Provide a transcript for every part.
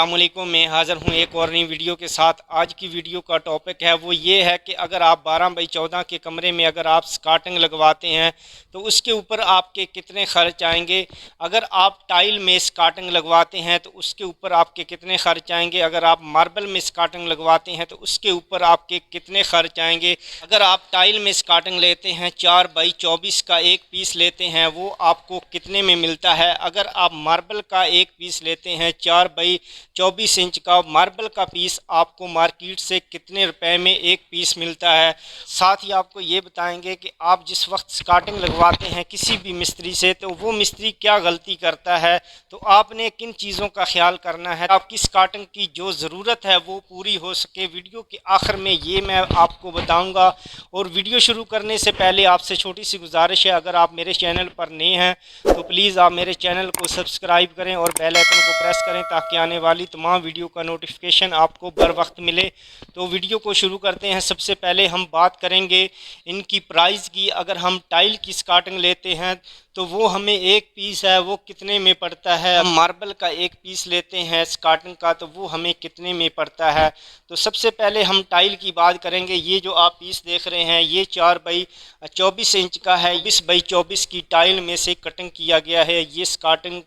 अस्सलाम वालेकुम। मैं हाज़िर हूँ एक और नई वीडियो के साथ। आज की वीडियो का टॉपिक है वो ये है कि अगर आप 12x14 के कमरे में अगर आप स्कार्टिंग लगवाते हैं तो उसके ऊपर आपके कितने ख़र्च आएंगे। अगर आप टाइल में स्कार्टिंग लगवाते हैं तो उसके ऊपर आपके कितने ख़र्च आएंगे। अगर आप मार्बल में स्कार्टिंग लगवाते हैं तो उसके ऊपर आपके कितने ख़र्च आएंगे। अगर आप टाइल में स्कार्टिंग लेते हैं 4x24 का एक पीस लेते हैं वो आपको कितने में मिलता है। अगर आप मार्बल का एक पीस लेते हैं 4x24 इंच का मार्बल का पीस आपको मार्केट से कितने रुपए में एक पीस मिलता है। साथ ही आपको ये बताएंगे कि आप जिस वक्त स्कार्टिंग लगवाते हैं किसी भी मिस्त्री से तो वो मिस्त्री क्या गलती करता है, तो आपने किन चीज़ों का ख्याल करना है आपकी स्कार्टिंग की जो ज़रूरत है वो पूरी हो सके। वीडियो के आखिर में ये मैं आपको बताऊंगा। और वीडियो शुरू करने से पहले आपसे छोटी सी गुजारिश है, अगर आप मेरे चैनल पर नए हैं तो प्लीज़ आप मेरे चैनल को सब्सक्राइब करें और बेल आइकन को प्रेस करें ताकि आने वाली तमाम वीडियो का नोटिफिकेशन आपको बर वक्त मिले। तो वीडियो को शुरू करते हैं। सबसे पहले हम बात करेंगे इनकी प्राइस की। अगर हम टाइल की स्कार्टिंग लेते हैं तो वो हमें एक पीस है वो कितने में पड़ता है। हम मार्बल का एक पीस लेते हैं स्कार्टिंग का तो वो हमें कितने में पड़ता है। तो सबसे पहले हम टाइल की बात करेंगे। ये जो आप पीस देख रहे हैं ये 4x24 इंच का है। 20x24 की टाइल में से कटिंग किया गया है। ये स्कार्टिंग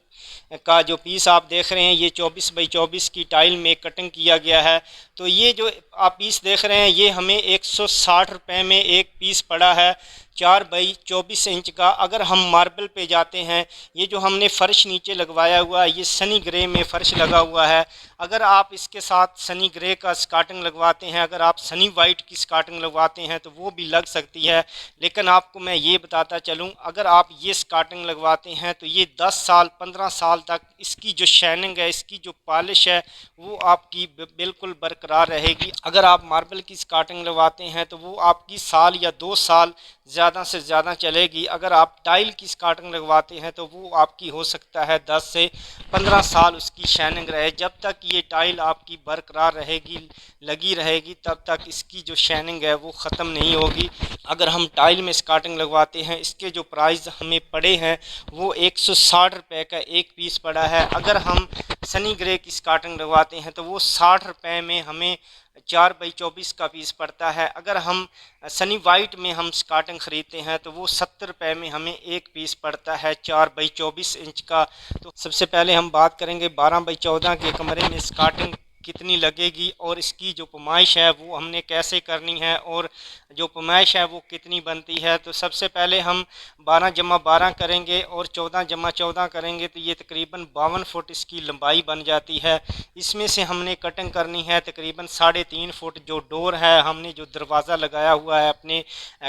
का जो पीस आप देख रहे हैं ये 24x24 की टाइल में कटिंग किया गया है। तो ये जो आप पीस देख रहे हैं ये हमें 160 रुपये में एक पीस पड़ा है 4x24 इंच का। अगर हम मार्बल पे जाते हैं, ये जो हमने फ़र्श नीचे लगवाया हुआ है ये सनी ग्रे में फ़र्श लगा हुआ है। अगर आप इसके साथ सनी ग्रे का स्कार्टिंग लगवाते हैं, अगर आप सनी वाइट की स्कार्टिंग लगवाते हैं तो वो भी लग सकती है। लेकिन आपको मैं ये बताता चलूँ, अगर आप ये स्कार्टिंग लगवाते हैं तो ये 10 साल 15 साल तक इसकी जो शाइनिंग है, इसकी जो पॉलिश है वो आपकी बिल्कुल बरकरार रहेगी। अगर आप मार्बल की स्कार्टिंग लगवाते हैं तो वो आपकी साल या 2 साल ज़्यादा से ज़्यादा चलेगी। अगर आप टाइल की स्कार्टिंग लगवाते हैं तो वो आपकी हो सकता है 10 से 15 साल उसकी शाइनिंग रहे। जब तक ये टाइल आपकी बरकरार रहेगी, लगी रहेगी, तब तक इसकी जो शाइनिंग है वो ख़त्म नहीं होगी। अगर हम टाइल में स्कार्टिंग लगवाते हैं, इसके जो प्राइस हमें पड़े हैं वो 160 रुपये का एक पीस पड़ा है। अगर हम सनी ग्रे की स्कार्टिंग लगवाते हैं तो वो 60 रुपये में हमें 4x24 का पीस पड़ता है। अगर हम सनी वाइट में हम स्कार्टिंग ख़रीदते हैं तो वो 70 रुपये में हमें एक पीस पड़ता है 4x24 इंच का। तो सबसे पहले हम बात करेंगे 12x14 के कमरे में स्कार्टिंग कितनी लगेगी और इसकी जो पैमाइश है वो हमने कैसे करनी है और जो पैमाइश है वो कितनी बनती है। तो सबसे पहले हम 12x12 करेंगे और 14x14 करेंगे तो ये तकरीबन 52 फुट इसकी लंबाई बन जाती है। इसमें से हमने कटिंग करनी है तकरीबन 3.5 फुट। जो डोर है, हमने जो दरवाज़ा लगाया हुआ है अपने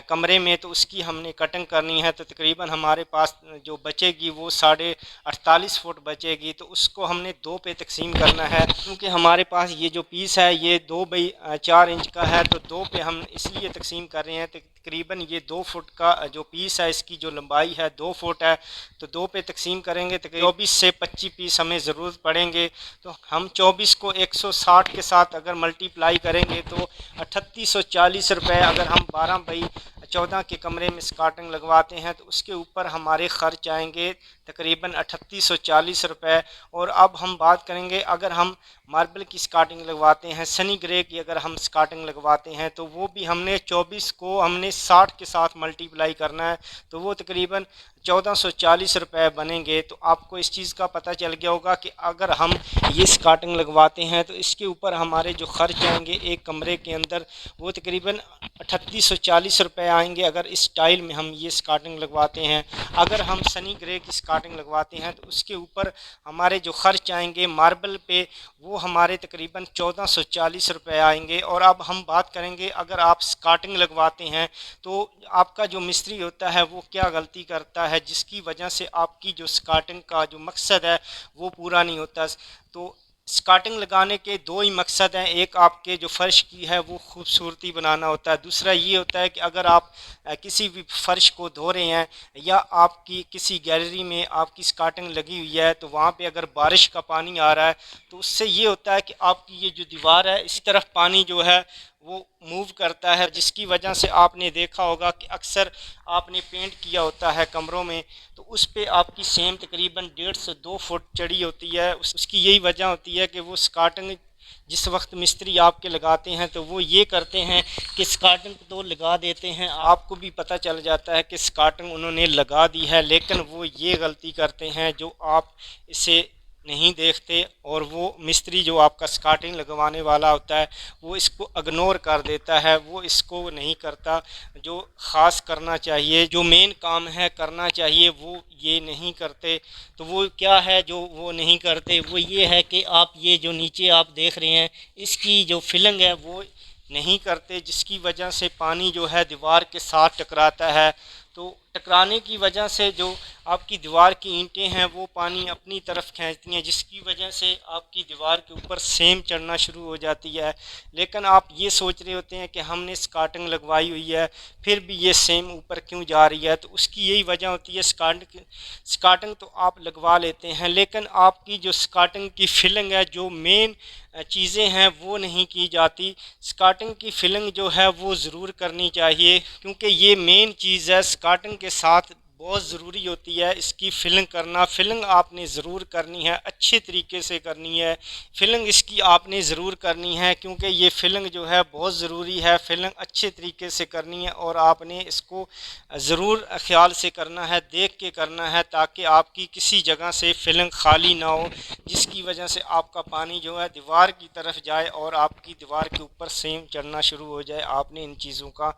कमरे में, तो उसकी हमने कटिंग करनी है। तो तकरीबन हमारे पास जो बचेगी वो 48 फुट बचेगी। तो उसको हमने 2 पे तकसीम करना है क्योंकि हमारे पास ये जो पीस है ये 2x4 इंच का है। तो 2 पे हम इसलिए तकसीम कर रहे हैं। तकरीबन ये 2 फुट का जो पीस है इसकी जो लंबाई है 2 फुट है। तो 2 पे तकसीम करेंगे तो 24 से 25 पीस हमें ज़रूरत पड़ेंगे। तो हम 24 को 160 के साथ अगर मल्टीप्लाई करेंगे तो 3840 रुपये। अगर हम 12x14 के कमरे में स्कार्टिंग लगवाते हैं तो उसके ऊपर हमारे ख़र्च आएंगे तकरीबन 3840 रुपये। और अब हम बात करेंगे अगर हम मार्बल की स्कार्टिंग लगवाते हैं, सनी ग्रे की अगर हम स्कार्टिंग लगवाते हैं तो वो भी हमने 24 को हमने 60 के साथ मल्टीप्लाई करना है। तो वो तकरीबन 1440 रुपये बनेंगे। तो आपको इस चीज़ का पता चल गया होगा कि अगर हम ये स्कार्टिंग लगवाते हैं तो इसके ऊपर हमारे जो ख़र्च आएंगे एक कमरे के अंदर वो तकरीबन 3840 रुपये आएंगे अगर इस स्टाइल में हम ये स्कार्टिंग लगवाते हैं। अगर हम सनी ग्रे की स्कार्टिंग लगवाते हैं तो उसके ऊपर हमारे जो ख़र्च आएंगे मार्बल पे वो हमारे तकरीबन 1440 रुपये आएंगे। और अब हम बात करेंगे अगर आप स्कार्टिंग लगवाते हैं तो आपका जो मिस्त्री होता है वो क्या गलती करता है जिसकी वजह से आपकी जो स्कार्टिंग का जो मकसद है वो पूरा नहीं होता। तो स्कार्टिंग लगाने के 2 ही मकसद हैं। एक आपके जो फ़र्श की है वो खूबसूरती बनाना होता है, दूसरा ये होता है कि अगर आप किसी भी फ़र्श को धो रहे हैं या आपकी किसी गैलरी में आपकी स्कार्टिंग लगी हुई है तो वहाँ पे अगर बारिश का पानी आ रहा है तो उससे ये होता है कि आपकी ये जो दीवार है इस तरफ पानी जो है وہ موو کرتا ہے، جس کی وجہ سے آپ نے دیکھا ہوگا کہ اکثر آپ نے پینٹ کیا ہوتا ہے کمروں میں تو اس پہ آپ کی سیم تقریباً 1.5 سے 2 فٹ چڑی ہوتی ہے۔ اس کی یہی وجہ ہوتی ہے کہ وہ سکاٹنگ جس وقت مستری آپ کے لگاتے ہیں تو وہ یہ کرتے ہیں کہ سکاٹنگ تو لگا دیتے ہیں، آپ کو بھی پتہ چل جاتا ہے کہ سکاٹنگ انہوں نے لگا دی ہے، لیکن وہ یہ غلطی کرتے ہیں جو آپ اسے نہیں دیکھتے، اور وہ مستری جو آپ کا سکاٹنگ لگوانے والا ہوتا ہے وہ اس کو اگنور کر دیتا ہے، وہ اس کو نہیں کرتا جو خاص کرنا چاہیے، جو مین کام ہے کرنا چاہیے وہ یہ نہیں کرتے۔ تو وہ کیا ہے جو وہ نہیں کرتے، وہ یہ ہے کہ آپ یہ جو نیچے آپ دیکھ رہے ہیں اس کی جو فلنگ ہے وہ نہیں کرتے، جس کی وجہ سے پانی جو ہے دیوار کے ساتھ ٹکراتا ہے، تو ٹکرانے کی وجہ سے جو آپ کی دیوار کی اینٹیں ہیں وہ پانی اپنی طرف کھینچتی ہیں، جس کی وجہ سے آپ کی دیوار کے اوپر سیم چڑھنا شروع ہو جاتی ہے۔ لیکن آپ یہ سوچ رہے ہوتے ہیں کہ ہم نے سکاٹنگ لگوائی ہوئی ہے پھر بھی یہ سیم اوپر کیوں جا رہی ہے، تو اس کی یہی وجہ ہوتی ہے سکاٹنگ تو آپ لگوا لیتے ہیں لیکن آپ کی جو سکاٹنگ کی فلنگ ہے، جو مین چیزیں ہیں وہ نہیں کی جاتی۔ سکاٹنگ کی فلنگ جو ہے وہ ضرور کرنی چاہیے، کیونکہ یہ مین چیز ہے، سکاٹنگ کے ساتھ بہت ضروری ہوتی ہے اس کی فلنگ کرنا۔ فلنگ آپ نے ضرور کرنی ہے، اچھے طریقے سے کرنی ہے، فلنگ اس کی آپ نے ضرور کرنی ہے، کیونکہ یہ فلنگ جو ہے بہت ضروری ہے، فلنگ اچھے طریقے سے کرنی ہے اور آپ نے اس کو ضرور خیال سے کرنا ہے، دیکھ کے کرنا ہے، تاکہ آپ کی کسی جگہ سے فلنگ خالی نہ ہو، جس کی وجہ سے آپ کا پانی جو ہے دیوار کی طرف جائے اور آپ کی دیوار کے اوپر سیم چڑھنا شروع ہو جائے۔ آپ نے ان چیزوں کا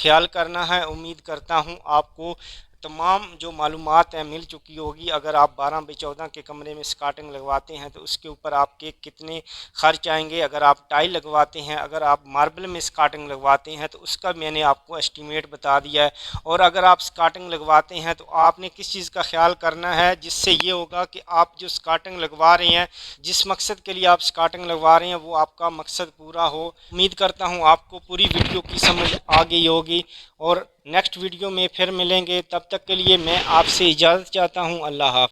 خیال کرنا ہے۔ امید کرتا ہوں آپ کو تمام جو معلومات ہیں مل چکی ہوگی۔ اگر آپ 12x14 کے کمرے میں سکاٹنگ لگواتے ہیں تو اس کے اوپر آپ کے کتنے خرچ آئیں گے، اگر آپ ٹائل لگواتے ہیں، اگر آپ ماربل میں سکاٹنگ لگواتے ہیں تو اس کا میں نے آپ کو اسٹیمیٹ بتا دیا ہے، اور اگر آپ سکاٹنگ لگواتے ہیں تو آپ نے کس چیز کا خیال کرنا ہے، جس سے یہ ہوگا کہ آپ جو سکاٹنگ لگوا رہے ہیں، جس مقصد کے لیے آپ سکاٹنگ لگوا رہے ہیں وہ آپ کا مقصد پورا ہو۔ امید کرتا ہوں آپ کو پوری ویڈیو کی سمجھ آ گئی ہوگی، اور نیکسٹ ویڈیو میں پھر ملیں گے، تب تک کے لیے میں آپ سے اجازت چاہتا ہوں۔ اللہ حافظ۔